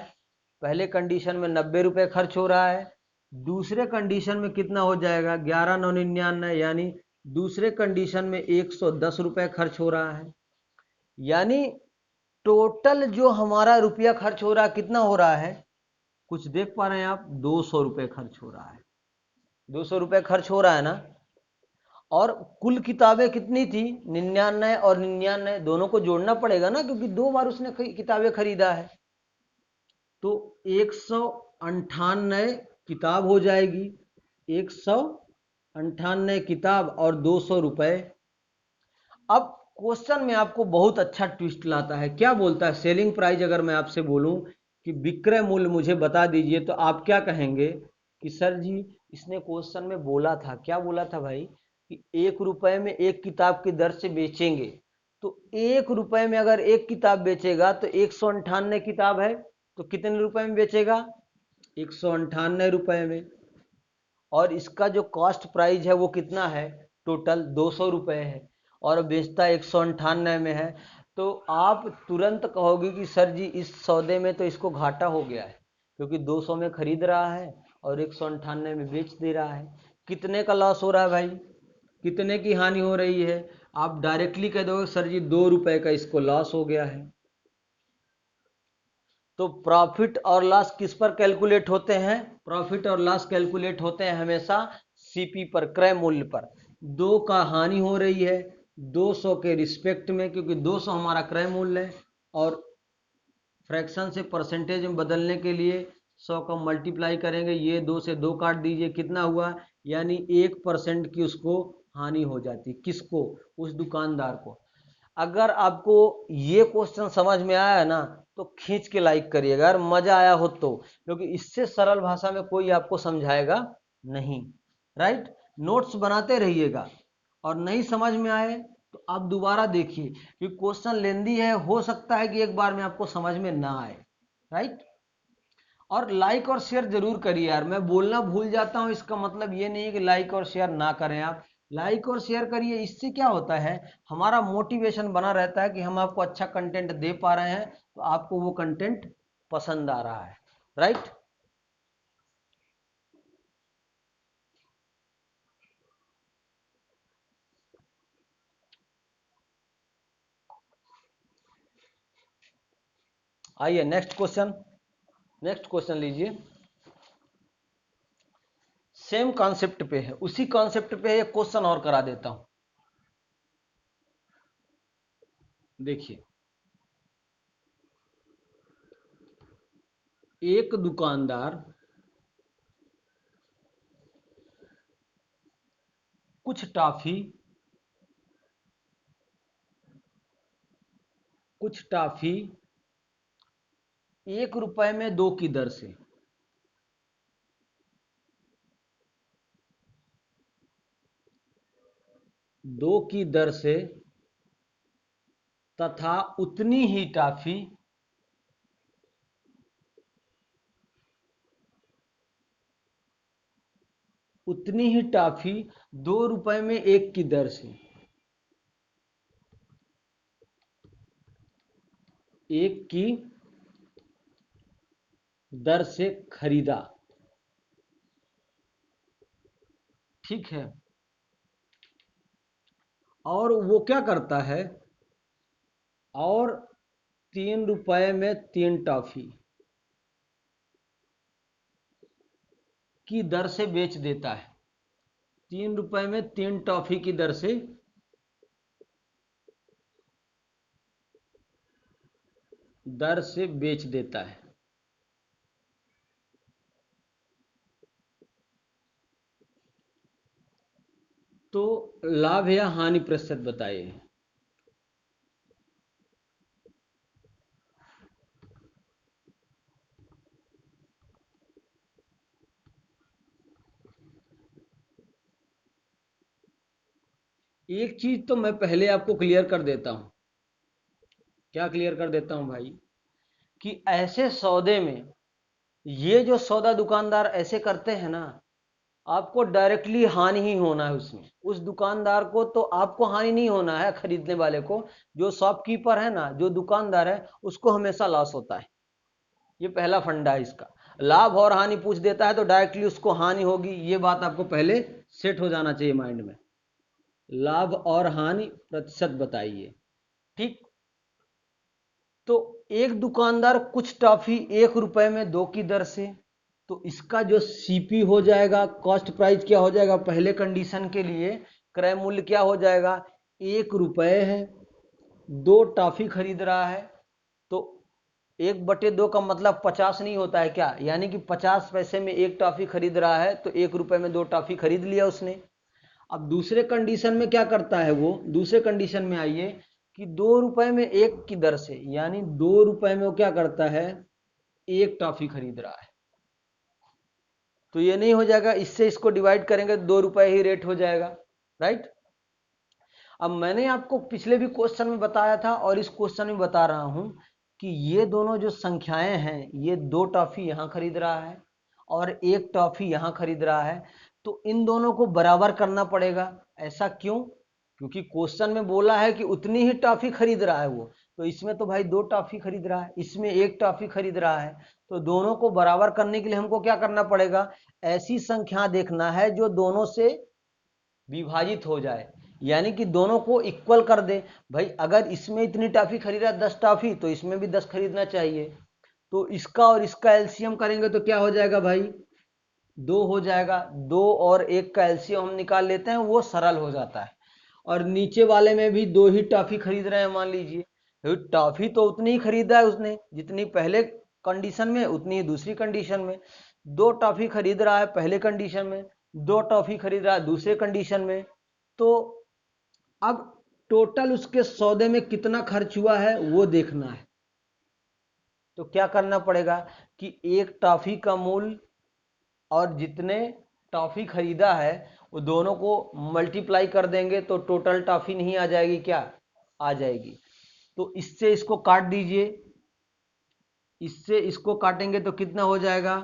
पहले कंडीशन में 90 रुपए खर्च हो रहा है। दूसरे कंडीशन में कितना हो जाएगा? 11 9 99, यानी दूसरे कंडीशन में 110 रुपए खर्च हो रहा है। यानी टोटल जो हमारा रुपया खर्च हो रहा है, कितना हो रहा है? कुछ देख पा रहे हैं आप? 200 रुपए खर्च हो रहा है। 200 रुपए खर्च हो रहा है ना। और कुल किताबें कितनी थी? 99 और 99, दोनों को जोड़ना पड़ेगा ना, क्योंकि 2 बार उसने किताबें खरीदा है। तो 198 किताब हो जाएगी। 198 किताब और 200 रुपए। अब क्वेश्चन में आपको बहुत अच्छा ट्विस्ट लाता है। क्या बोलता है? सेलिंग प्राइस अगर मैं आपसे बोलूं कि विक्रय मूल्य मुझे बता दीजिए, तो आप क्या कहेंगे कि सर जी इसने क्वेश्चन में बोला था, क्या बोला था भाई, कि 1 रुपए में एक किताब की दर से बेचेंगे। तो 1 रुपए में अगर एक किताब बेचेगा तो 198 किताब है, तो कितने रुपए में बेचेगा? 198 रुपए में। और इसका जो कॉस्ट प्राइस है वो कितना है? टोटल 200 रुपए है, और बेचता 198 में है। तो आप तुरंत कहोगे कि सर जी इस सौदे में तो इसको घाटा हो गया है, क्योंकि 200 में खरीद रहा है और 198 में बेच दे रहा है। कितने का लॉस हो रहा है भाई? कितने की हानि हो रही है? आप डायरेक्टली कह दोगे सर जी 2 रुपए का इसको लॉस हो गया है। तो प्रॉफिट और लॉस किस पर कैलकुलेट होते हैं? प्रॉफिट और लॉस कैलकुलेट होते हैं हमेशा सीपी पर, क्रय मूल्य पर। 2 का हानि हो रही है 200 के रिस्पेक्ट में, क्योंकि 200 हमारा क्रय मूल्य है, और फ्रैक्शन से परसेंटेज में बदलने के लिए 100 का मल्टीप्लाई करेंगे। ये 2 से 2 काट दीजिए, कितना हुआ? यानी 1% की उसको हानि हो जाती। किसको? उस दुकानदार को। अगर आपको ये क्वेश्चन समझ में आया है ना, तो खींच के लाइक करिएगा अगर मजा आया हो तो, क्योंकि इससे सरल भाषा में कोई आपको समझाएगा नहीं, राइट। नोट्स बनाते रहिएगा, और नहीं समझ में आए तो आप दोबारा देखिए, क्योंकि क्वेश्चन लेंदी है, हो सकता है कि एक बार में आपको समझ में ना आए, राइट। और लाइक और शेयर जरूर करिए यार, मैं बोलना भूल जाता हूं, इसका मतलब ये नहीं है कि लाइक और शेयर ना करें। आप लाइक और शेयर करिए, इससे क्या होता है, हमारा मोटिवेशन बना रहता है कि हम आपको अच्छा कंटेंट दे पा रहे हैं, तो आपको वो कंटेंट पसंद आ रहा है, राइट। आइए नेक्स्ट क्वेश्चन। नेक्स्ट क्वेश्चन लीजिए। सेम कॉन्सेप्ट पे है, उसी कॉन्सेप्ट पे एक क्वेश्चन और करा देता हूं। देखिए, एक दुकानदार कुछ टॉफी कुछ टॉफी 1 रुपए में 2 की दर से, 2 की दर से, तथा उतनी ही टॉफी उतनी ही टॉफी 2 रुपए में 1 की दर से, 1 की दर से खरीदा। ठीक है। और वो क्या करता है, और 3 रुपए में 3 टॉफी की दर से बेच देता है। 3 रुपए में 3 टॉफी की दर से बेच देता है। तो लाभ या हानि प्रतिशत बताइए। एक चीज तो मैं पहले आपको क्लियर कर देता हूं। क्या क्लियर कर देता हूं भाई, कि ऐसे सौदे में, ये जो सौदा दुकानदार ऐसे करते हैं ना, आपको डायरेक्टली हानि ही होना है उसमें। उस दुकानदार को तो आपको हानि नहीं होना है, खरीदने वाले को, जो शॉपकीपर है ना, जो दुकानदार है, उसको हमेशा लॉस होता है। ये पहला फंडा है इसका। लाभ और हानि पूछ देता है तो डायरेक्टली उसको हानि होगी, ये बात आपको पहले सेट हो जाना चाहिए माइंड में। लाभ और हानि प्रतिशत बताइए। ठीक। तो एक दुकानदार कुछ टॉफी 1 रुपए में 2 की दर से, तो इसका जो सीपी हो जाएगा, कॉस्ट प्राइस क्या हो जाएगा पहले कंडीशन के लिए, क्रय मूल्य क्या हो जाएगा, 1 रुपए है, 2 टॉफी खरीद रहा है। तो 1/2 का मतलब 50 नहीं होता है क्या, यानी कि 50 पैसे में 1 टॉफी खरीद रहा है, तो 1 रुपए में 2 टॉफी खरीद लिया उसने। अब दूसरे कंडीशन में क्या करता है वो, दूसरे कंडीशन में आइए, कि 2 रुपए में 1 की दर से, यानी 2 रुपए में वो क्या करता है, 1 टॉफी खरीद रहा है। तो ये नहीं हो जाएगा, इससे इसको डिवाइड करेंगे तो 2 रुपए ही रेट हो जाएगा, राइट। अब मैंने आपको पिछले भी क्वेश्चन में बताया था और इस क्वेश्चन में बता रहा हूं, कि ये दोनों जो संख्याएं हैं, ये 2 टॉफी यहां खरीद रहा है और 1 टॉफी यहां खरीद रहा है, तो इन दोनों को बराबर करना पड़ेगा। ऐसा क्यों, क्योंकि क्वेश्चन में बोला है कि उतनी ही टॉफी खरीद रहा है वो, तो इसमें तो भाई 2 टॉफी खरीद रहा है, इसमें 1 टॉफी खरीद रहा है। तो दोनों को बराबर करने के लिए हमको क्या करना पड़ेगा, ऐसी संख्या देखना है जो दोनों से विभाजित हो जाए, यानी कि दोनों को इक्वल कर दे। भाई अगर इसमें इतनी टॉफी खरीदा है 10 टॉफी, तो इसमें भी 10 खरीदना चाहिए। तो इसका और इसका एलसीएम करेंगे तो क्या हो जाएगा भाई, 2 हो जाएगा। 2 और 1 का एलसीएम हम निकाल लेते हैं, वो सरल हो जाता है। और नीचे वाले में भी 2 ही टॉफी खरीद रहे हैं मान लीजिए, तो टॉफी तो उतनी ही खरीदा है उसने जितनी पहले कंडीशन में, उतनी ही दूसरी कंडीशन में। 2 टॉफी खरीद रहा है पहले कंडीशन में, 2 टॉफी खरीद रहा है दूसरे कंडीशन में। तो अब टोटल उसके सौदे में कितना खर्च हुआ है वो देखना है। तो क्या करना पड़ेगा, कि 1 टॉफी का मूल्य और जितने टॉफी खरीदा है, वो दोनों को मल्टीप्लाई कर देंगे तो टोटल टॉफी नहीं आ जाएगी क्या, आ जाएगी। तो इससे इसको काट दीजिए, इससे इसको काटेंगे तो कितना हो जाएगा,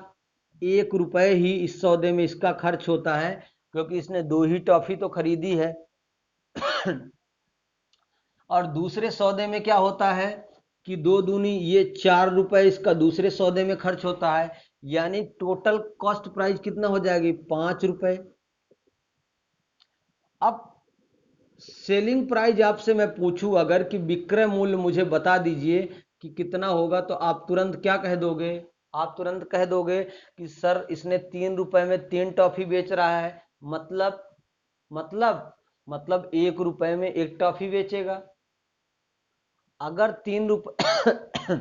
1 रुपए ही इस सौदे में इसका खर्च होता है, क्योंकि इसने 2 ही टॉफी तो खरीदी है। और दूसरे सौदे में क्या होता है, कि 2 दूनी ये 4 रुपए इसका दूसरे सौदे में खर्च होता है, यानी टोटल कॉस्ट प्राइस कितना हो जाएगी, 5 रुपए। अब सेलिंग प्राइस आपसे मैं पूछूं अगर, कि विक्रय मूल्य मुझे बता दीजिए कि कितना होगा, तो आप तुरंत क्या कह दोगे, आप तुरंत कह दोगे कि सर इसने 3 रुपए में 3 टॉफी बेच रहा है, मतलब मतलब मतलब 1 रुपए में 1 टॉफी बेचेगा। अगर 3 रुपए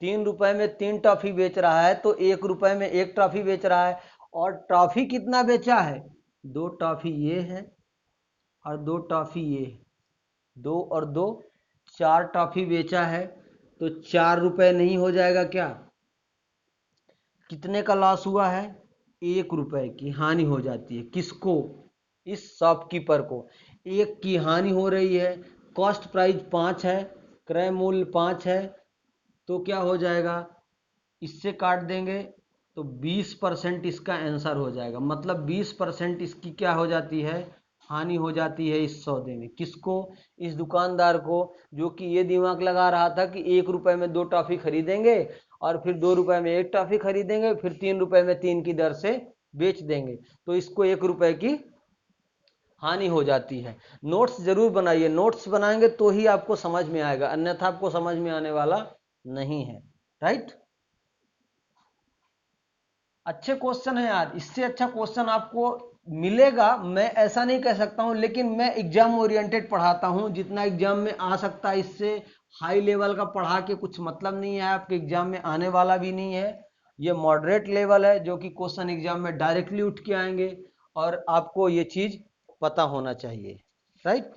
3 रुपए में 3 टॉफी बेच रहा है, तो 1 रुपए में 1 टॉफी बेच रहा है। और टॉफी कितना बेचा है, 2 टॉफी ये है और 2 टॉफी ये, 2 और 2, 4 टॉफी बेचा है। तो 4 रुपए नहीं हो जाएगा क्या, कितने का लॉस हुआ है, 1 रुपए की हानि हो जाती है। किसको, इस शॉपकीपर को 1 की हानि हो रही है। कॉस्ट प्राइस 5 है, क्रय मूल्य 5 है, तो क्या हो जाएगा, इससे काट देंगे तो 20% इसका आंसर हो जाएगा। मतलब 20% इसकी क्या हो जाती है, हानि हो जाती है इस सौदे में। किसको, इस दुकानदार को, जो कि ये दिमाग लगा रहा था कि 1 रुपए में 2 टॉफी खरीदेंगे और फिर 2 रुपए में 1 टॉफी खरीदेंगे, फिर 3 रुपए में 3 की दर से बेच देंगे, तो इसको 1 रुपए की हानि हो जाती है। नोट्स जरूर बनाइए, नोट्स बनाएंगे तो ही आपको समझ में आएगा, अन्यथा आपको समझ में आने वाला नहीं है। राइट, अच्छे क्वेश्चन है यार, इससे अच्छा क्वेश्चन आपको मिलेगा मैं ऐसा नहीं कह सकता हूं, लेकिन मैं एग्जाम ओरिएंटेड पढ़ाता हूं, जितना एग्जाम में आ सकता है इससे हाई लेवल का पढ़ा के कुछ मतलब नहीं है, आपके एग्जाम में आने वाला भी नहीं है। ये मॉडरेट लेवल है जो कि क्वेश्चन एग्जाम में डायरेक्टली उठ के आएंगे, और आपको ये चीज पता होना चाहिए। राइट,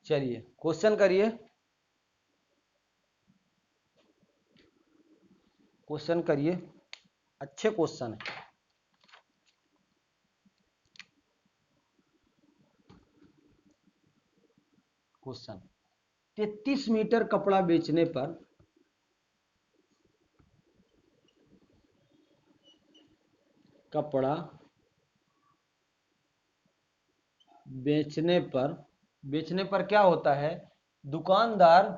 चलिए क्वेश्चन करिए, क्वेश्चन करिए, अच्छे क्वेश्चन है। क्वेश्चन, 33 मीटर कपड़ा बेचने पर कपड़ा बेचने पर क्या होता है, दुकानदार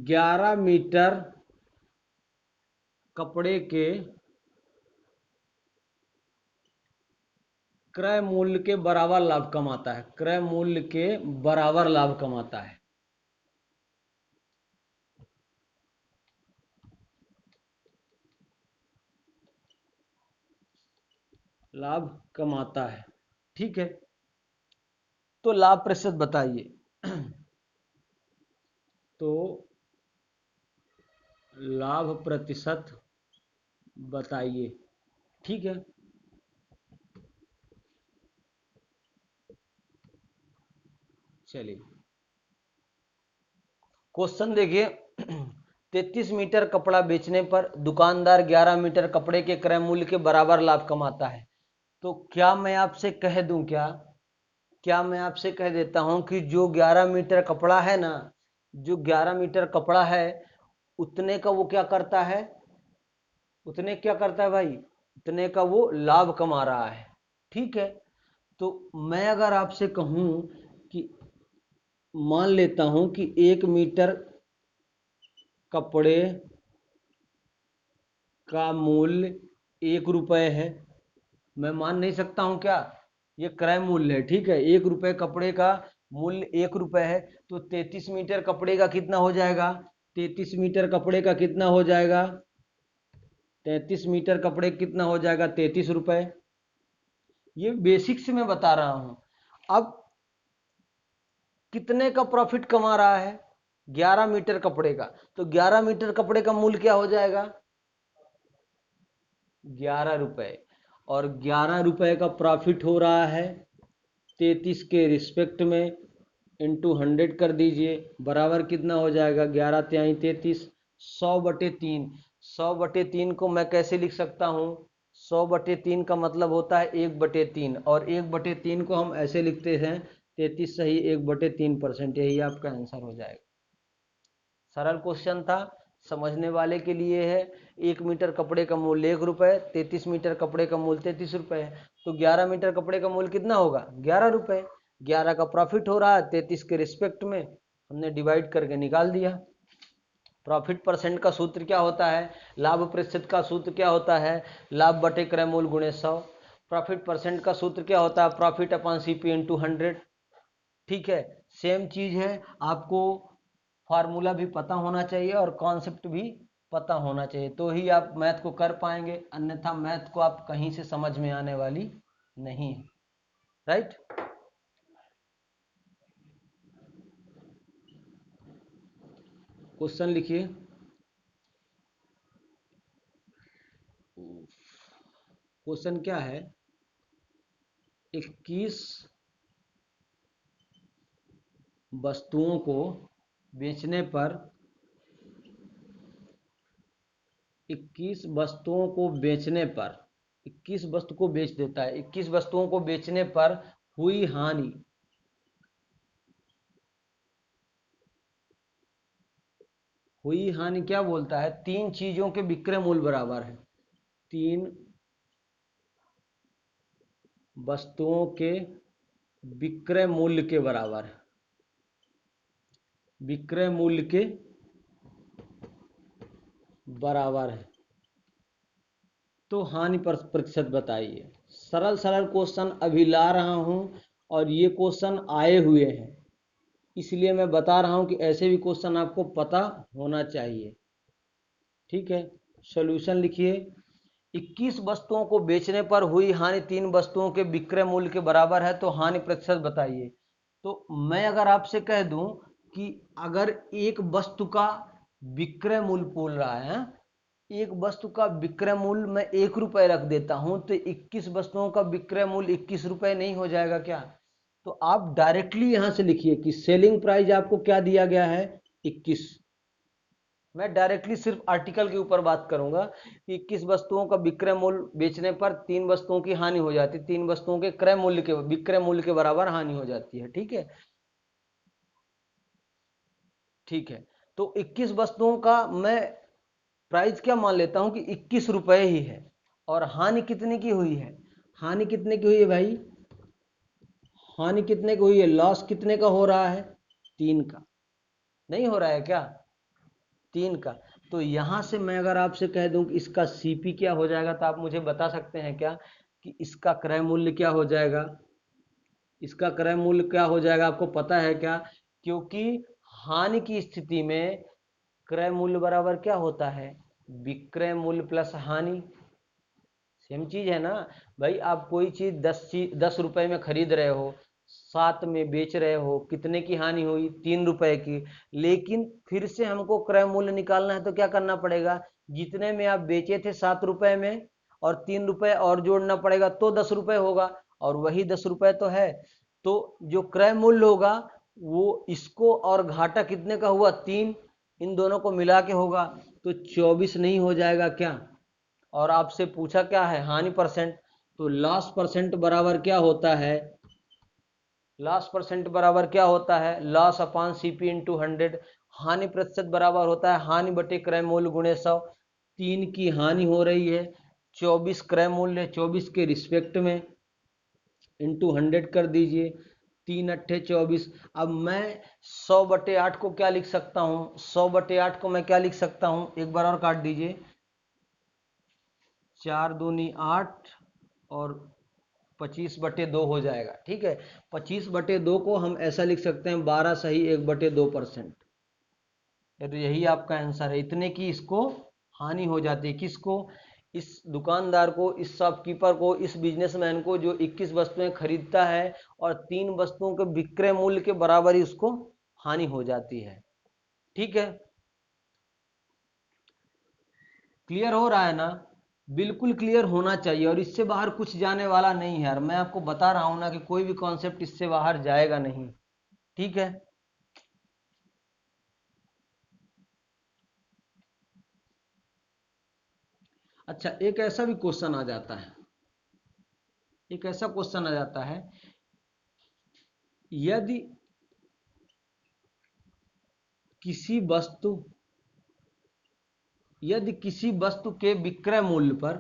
11 मीटर कपड़े के क्रय मूल्य के बराबर लाभ कमाता है, क्रय मूल्य के बराबर लाभ कमाता है, लाभ कमाता है। ठीक है, तो लाभ प्रतिशत बताइए। तो लाभ प्रतिशत बताइए। ठीक है, चलिए क्वेश्चन देखिए। 33 मीटर कपड़ा बेचने पर दुकानदार 11 मीटर कपड़े के क्रय मूल्य के बराबर लाभ कमाता है। तो क्या मैं आपसे कह दूं, क्या मैं आपसे कह देता हूं कि जो 11 मीटर कपड़ा है ना, जो 11 मीटर कपड़ा है, उतने का वो क्या करता है, उतने क्या करता है भाई, उतने का वो लाभ कमा रहा है। ठीक है, तो मैं अगर आपसे कहूं कि मान लेता हूं कि 1 मीटर कपड़े का मूल्य 1 रुपए है, मैं मान नहीं सकता हूं क्या, ये क्रय मूल्य है। ठीक है, 1 रुपए कपड़े का मूल्य 1 रुपए है, तो 33 मीटर कपड़े का कितना हो जाएगा, 33 मीटर कपड़े का कितना हो जाएगा, 33 मीटर कपड़े कितना हो जाएगा, 33 रुपए। ये बेसिक से मैं बता रहा हूं। अब कितने का प्रॉफिट कमा रहा है, 11 मीटर कपड़े का, तो 11 मीटर कपड़े का मूल्य क्या हो जाएगा, 11 रुपए, और 11 रुपए का प्रॉफिट हो रहा है 33 के रिस्पेक्ट में, इंटू 100 कर दीजिए, बराबर कितना हो जाएगा, 11×3=33, 100/3। 100/3 को मैं कैसे लिख सकता हूँ, 100/3 का मतलब होता है 1/3, और 1/3 को हम ऐसे लिखते हैं 33 सही 1/3%, यही आपका आंसर हो जाएगा। सरल क्वेश्चन था, समझने वाले के लिए है। 1 मीटर कपड़े का मूल्य 1 रुपए, 33 मीटर कपड़े का मूल्य 33 रुपए है, तो 11 मीटर कपड़े का मूल्य कितना होगा, 11 रुपए। 11 का प्रॉफिट हो रहा है 33 के रिस्पेक्ट में, हमने डिवाइड करके निकाल दिया। प्रॉफिट परसेंट का सूत्र क्या होता है, लाभ प्रतिशत का सूत्र क्या होता है, लाभ बटे क्रय मूल्य गुणे 100। प्रॉफिट परसेंट का सूत्र क्या होता है, प्रॉफिट अपॉन सीपी इंटू 100। ठीक है, सेम चीज है, आपको फार्मूला भी पता होना चाहिए और कॉन्सेप्ट भी पता होना चाहिए, तो ही आप मैथ को कर पाएंगे, अन्यथा मैथ को आप कहीं से समझ में आने वाली नहीं है। राइट, क्वेश्चन लिखिए। क्वेश्चन क्या है, 21 वस्तुओं को बेचने पर 21 वस्तुओं को बेचने पर 21 वस्तु को बेच देता है, 21 वस्तुओं को बेचने पर हुई हानि, हुई हानि क्या बोलता है, 3 चीजों के विक्रय मूल्य बराबर है, 3 वस्तुओं के विक्रय मूल्य के बराबर है। विक्रय मूल्य के बराबर है तो हानि प्रतिशत बताइए। सरल सरल क्वेश्चन अभी ला रहा हूं और ये क्वेश्चन आए हुए हैं, इसलिए मैं बता रहा हूं कि ऐसे भी क्वेश्चन आपको पता होना चाहिए। ठीक है, सॉल्यूशन लिखिए। 21 वस्तुओं को बेचने पर हुई हानि 3 वस्तुओं के विक्रय मूल्य के बराबर है तो हानि प्रतिशत बताइए। तो मैं अगर आपसे कह दूं कि अगर एक वस्तु का विक्रय मूल्य बोल रहा है, एक वस्तु का विक्रय मूल्य मैं 1 रुपए रख देता हूं तो 21 वस्तुओं का विक्रय मूल्य 21 रुपए नहीं हो जाएगा क्या? तो आप डायरेक्टली यहां से लिखिए कि सेलिंग प्राइस आपको क्या दिया गया है, 21। मैं डायरेक्टली सिर्फ आर्टिकल के ऊपर बात करूंगा कि 21 वस्तुओं का विक्रय मूल्य बेचने पर 3 वस्तुओं की हानि हो जाती है, 3 वस्तुओं के क्रय मूल्य के विक्रय मूल्य के बराबर हानि हो जाती है। ठीक है, ठीक है। तो 21 वस्तुओं का मैं प्राइस क्या मान लेता हूं कि 21 रुपए ही है। और हानि कितने की हुई है, हानि कितने की हुई है भाई, हानि कितने की हुई है, लॉस कितने का हो रहा है, 3 का। नहीं हो रहा है क्या, 3 का। तो यहां से मैं अगर आपसे कह दूं कि इसका सीपी क्या हो जाएगा तो आप मुझे बता सकते हैं क्या कि इसका क्रय मूल्य क्या हो जाएगा, इसका क्रय मूल्य क्या हो जाएगा, आपको पता है क्या? क्योंकि हानि की स्थिति में क्रय मूल्य बराबर क्या होता है, विक्रय मूल्य प्लस हानि। सेम चीज है ना भाई। आप कोई चीज 10 रुपए में खरीद रहे हो, 7 में बेच रहे हो, कितने की हानि हुई, 3 रुपए की। लेकिन फिर से हमको क्रय मूल्य निकालना है तो क्या करना पड़ेगा, जितने में आप बेचे थे 7 रुपए में और 3 रुपए और जोड़ना पड़ेगा तो 10 रुपए होगा, और वही 10 रुपए तो है। तो जो क्रय मूल्य होगा वो इसको और घाटा कितने का हुआ, 3, इन दोनों को मिला के होगा। तो 24 नहीं हो जाएगा क्या? और आपसे पूछा क्या है, हानि परसेंट। तो लॉस परसेंट बराबर क्या होता है, लॉस परसेंट बराबर क्या होता है, लॉस अपॉन सीपी इंटू 100। हानि प्रतिशत बराबर होता है हानि बटे क्रय मूल्य गुणे 100। 3 की हानि हो रही है, 24 क्रय मूल्य, 24 के रिस्पेक्ट में इंटू 100 कर दीजिए, 3 अट्ठे 24। अब मैं 100/8 को क्या लिख सकता हूँ, 100/8 को मैं क्या लिख सकता हूँ, एक बार और काट दीजिए, 4 दूनी 8 और 25/2 हो जाएगा। ठीक है, 25/2 को हम ऐसा लिख सकते हैं 12 सही 1/2%। तो यही आपका आंसर है। इतने की इसको हानि हो जाती है, किसको, इस दुकानदार को, इस शॉपकीपर को, इस बिजनेसमैन को जो 21 वस्तुएं खरीदता है और 3 वस्तुओं के विक्रय मूल्य के बराबर ही उसको हानि हो जाती है। ठीक है, क्लियर हो रहा है ना? बिल्कुल क्लियर होना चाहिए और इससे बाहर कुछ जाने वाला नहीं है यार। मैं आपको बता रहा हूं ना कि कोई भी कॉन्सेप्ट इससे बाहर जाएगा नहीं। ठीक है, अच्छा एक ऐसा भी क्वेश्चन आ जाता है, एक ऐसा क्वेश्चन आ जाता है, यदि किसी वस्तु, यदि किसी वस्तु के विक्रय मूल्य पर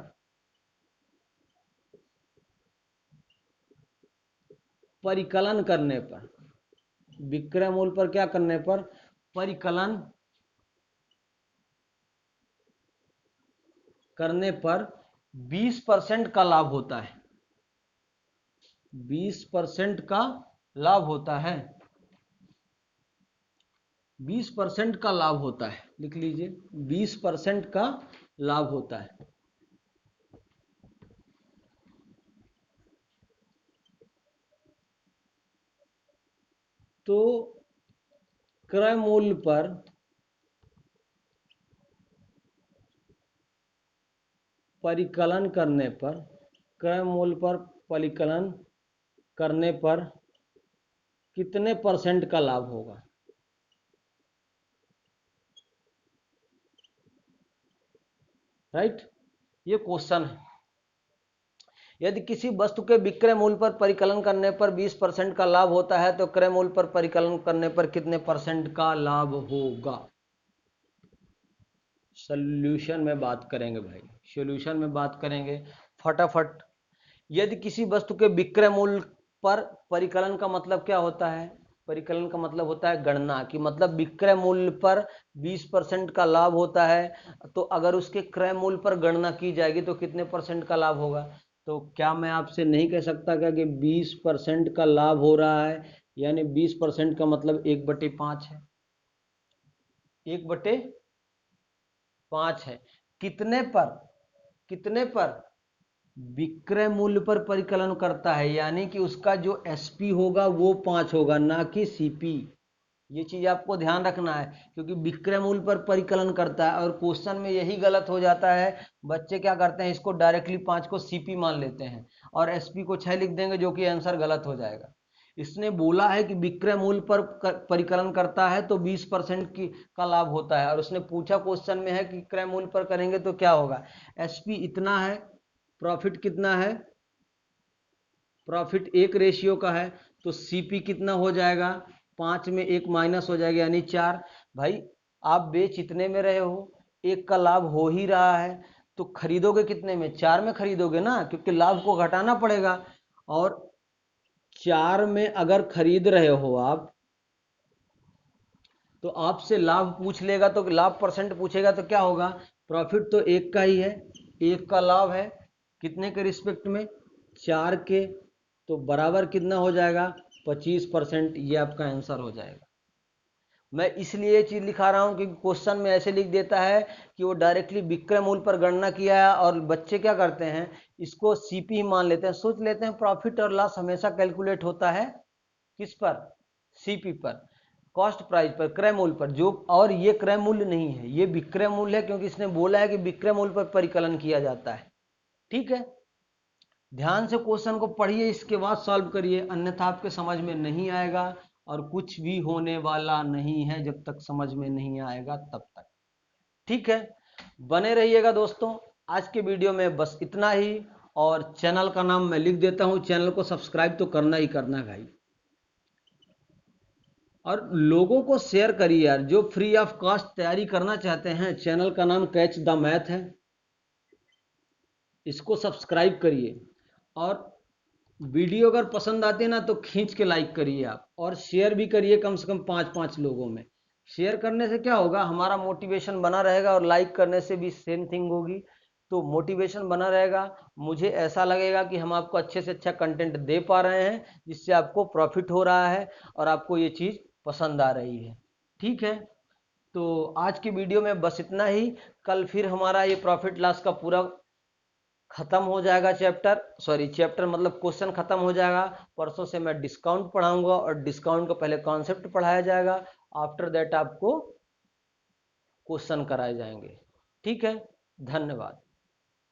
परिकलन करने पर, विक्रय मूल्य पर क्या करने पर, परिकलन करने पर 20% का लाभ होता है, 20% का लाभ होता है, 20% का लाभ होता है, लिख लीजिए 20% का लाभ होता है। तो क्रय मूल्य पर परिकलन करने पर, क्रय मूल्य पर परिकलन करने पर कितने परसेंट का लाभ होगा? राइट, ये क्वेश्चन है। यदि किसी वस्तु के विक्रय मूल्य पर परिकलन करने पर 20% का लाभ होता है तो क्रय मूल्य पर परिकलन करने पर कितने परसेंट का लाभ होगा? सॉल्यूशन में बात करेंगे भाई, सॉल्यूशन में बात करेंगे फटाफट। यदि किसी वस्तु के विक्रय मूल्य पर परिकलन का मतलब क्या होता है, परिकलन का मतलब होता है गणना, कि मतलब विक्रय मूल्य पर 20% का लाभ होता है, तो अगर उसके क्रय मूल्य पर गणना की जाएगी तो कितने परसेंट का लाभ होगा। तो क्या मैं आपसे नहीं कह सकता क्या कि 20% का लाभ हो रहा है, यानी 20% का मतलब 1/5 है, 1/5 है। कितने पर, कितने पर, विक्रय मूल्य पर परिकलन करता है, यानी कि उसका जो एसपी होगा वो 5 होगा, ना कि सीपी। ये चीज आपको ध्यान रखना है, क्योंकि विक्रय मूल्य पर परिकलन करता है और क्वेश्चन में यही गलत हो जाता है। बच्चे क्या करते हैं, इसको डायरेक्टली 5 को सीपी मान लेते हैं और एसपी को 6 लिख देंगे, जो कि आंसर गलत हो जाएगा। इसने बोला है कि विक्रय मूल्य पर परिकलन करता है तो 20% की का लाभ होता है, और उसने पूछा क्वेश्चन में है कि क्रय मूल्य पर करेंगे तो क्या होगा। एसपी इतना है, प्रॉफिट कितना है, प्रॉफिट 1 का है, तो सीपी कितना हो जाएगा, 5 में 1 माइनस हो जाएगा यानी 4। भाई आप बेच इतने में रहे हो, 1 का लाभ हो ही रहा है, तो खरीदोगे कितने में, 4 में खरीदोगे ना, क्योंकि लाभ को घटाना पड़ेगा। और 4 में अगर खरीद रहे हो आप, तो आपसे लाभ पूछ लेगा, तो लाभ परसेंट पूछेगा तो क्या होगा, प्रॉफिट तो 1 का ही है, 1 का लाभ है, कितने के रिस्पेक्ट में, 4 के, तो बराबर कितना हो जाएगा, 25%। ये आपका आंसर हो जाएगा। मैं इसलिए ये चीज लिखा रहा हूं कि क्वेश्चन में ऐसे लिख देता है कि वो डायरेक्टली विक्रय मूल्य पर गणना किया है, और बच्चे क्या करते हैं, इसको सीपी मान लेते हैं, सोच लेते हैं प्रॉफिट और लॉस हमेशा कैलकुलेट होता है किस पर, सीपी पर, कॉस्ट प्राइस पर, क्रय मूल्य पर, जो, और ये क्रय मूल्य नहीं है, ये विक्रय मूल्य है, क्योंकि इसने बोला है कि विक्रय मूल्य पर परिकलन किया जाता है। ठीक है, ध्यान से क्वेश्चन को पढ़िए, इसके बाद सॉल्व करिए, अन्यथा आपके समझ में नहीं आएगा, और कुछ भी होने वाला नहीं है जब तक समझ में नहीं आएगा तब तक। ठीक है, बने रहिएगा दोस्तों। आज के वीडियो में बस इतना ही, और चैनल का नाम मैं लिख देता हूं, चैनल को सब्सक्राइब तो करना ही करना है भाई, और लोगों को शेयर करिए यार, जो फ्री ऑफ कॉस्ट तैयारी करना चाहते हैं। चैनल का नाम कैच द मैथ है, इसको सब्सक्राइब करिए, और वीडियो अगर पसंद आती है ना तो खींच के लाइक करिए आप, और शेयर भी करिए कम से कम 5-5 लोगों में। शेयर करने से क्या होगा, हमारा मोटिवेशन बना रहेगा, और लाइक करने से भी सेम थिंग होगी, तो मोटिवेशन बना रहेगा। मुझे ऐसा लगेगा कि हम आपको अच्छे से अच्छा कंटेंट दे पा रहे हैं, जिससे आपको प्रॉफिट हो रहा है और आपको ये चीज़ पसंद आ रही है। ठीक है, तो आज की वीडियो में बस इतना ही। कल फिर हमारा ये प्रॉफिट लॉस का पूरा खत्म हो जाएगा, चैप्टर, सॉरी चैप्टर मतलब क्वेश्चन खत्म हो जाएगा। परसों से मैं डिस्काउंट पढ़ाऊंगा, और डिस्काउंट का पहले कॉन्सेप्ट पढ़ाया जाएगा, आफ्टर दैट आपको क्वेश्चन कराए जाएंगे। ठीक है, धन्यवाद।